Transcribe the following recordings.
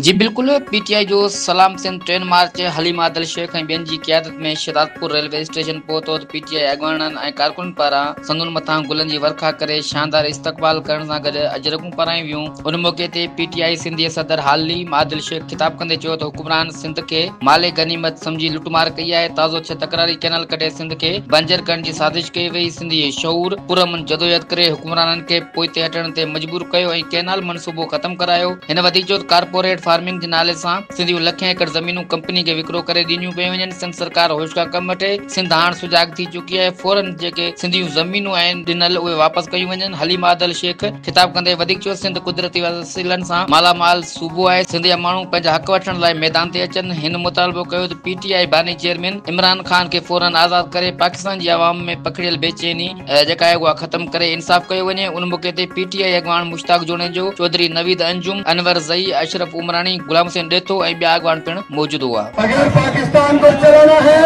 जी बिल्कुल। पीटीआई जो सलाम सिंध ट्रेन मार्च हलीम आदिल शेख ऐं ॿियनि जी क़यादत में शहदादपुर रेलवे स्टेशन पहुतो। पीटीआई अॻवाननि ऐं कारकुननि पारां संदुनि मथां गुलनि जी वर्खा करे शानदार इस्तक़बाल करण सां गॾु अजरकूं पारायूं वियूं। उन मौक़े ते पीटीआई सिंधी सदर हलीम आदिल शेख ख़िताब कंदे चयो त हुक्मरान सिंध खे माले गनीमत समझी लुटमार कई आहे। ताज़ो छह तकरारी कैनाल कढे सिंध खे बंजर करण जी साज़िश कई वई। सिंधी शऊर पुरअमन जदोजहद करे हुक्मराननि खे पोइते हटण ते मजबूर कयो ऐं कैनाल मनसूबो ख़त्म करायो। हिन वधीक चयो कारपोरेट फार्मिंग जे नाले सां सिंधियूं लखें एकड़ ज़मीनूं कंपनी खे विकिरो करे ॾिनियूं पियूं वञनि। सिंध सरकार होश खां कमु वठे। सिंध हाणे सुजाग थी चुकी आहे। फौरन जेके सिंधियूं ज़मीनूं आहिनि ॾिनल उहे वापसि कयूं वञनि। हलीम आदिल शेख ख़िताब कंदे वधीक चयो सिंध कुदरती वसीलनि सां मालामाल सूबो आहे। सिंध जा माण्हू पंहिंजा हक़ वठण लाइ मैदान ते अचनि। हिन मुतालबो कयो त पीटीआई बानी चेयरमैन इमरान खान खे फौरन आज़ाद करे पाकिस्तान जी आवाम में पखड़ियल बेचैनी जेका आहे उहा ख़त्म करे इंसाफ़ कयो वञे। उन मौक़े ते पीटीआई अॻवान मुश्ताक जोड़ेजो, चौधरी नवीद अंजुम, अनवर ज़ई, अशरफ उमरानी, गुलाम हुसैन डेथो ऐं ॿिया अॻवान पिणु मौजूद हुआ। अगर पाकिस्तान को चलाना है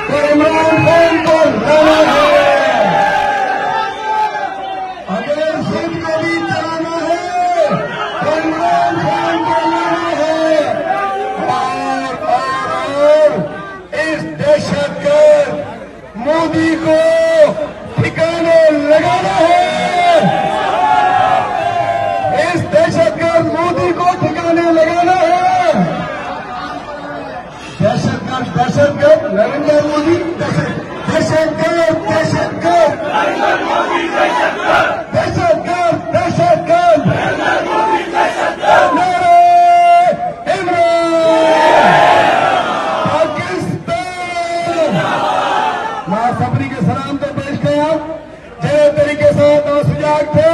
तो इमरान खान को लाना है। अगर सिंध को भी चलाना है तो इमरान खान को लाना है। और इस दहशतगर्द मोदी को ठिकाने लगाना है। इस दहशतगर्द मोदी को ठिकाने लगाना है। दहशतगर्द नरेंद्र मोदी, दहशतगर्द दहशतगर्द नरेंद्र मोदी, दहशतगर्द दहशतगर्द नरेंद्र मोदी, दहशतगर्द नारे इमरान पाकिस्तान। मां सभिनी खे सलाम थो पेश कयां जहिड़े तरीक़े सां तव्हां सुजाग थियो।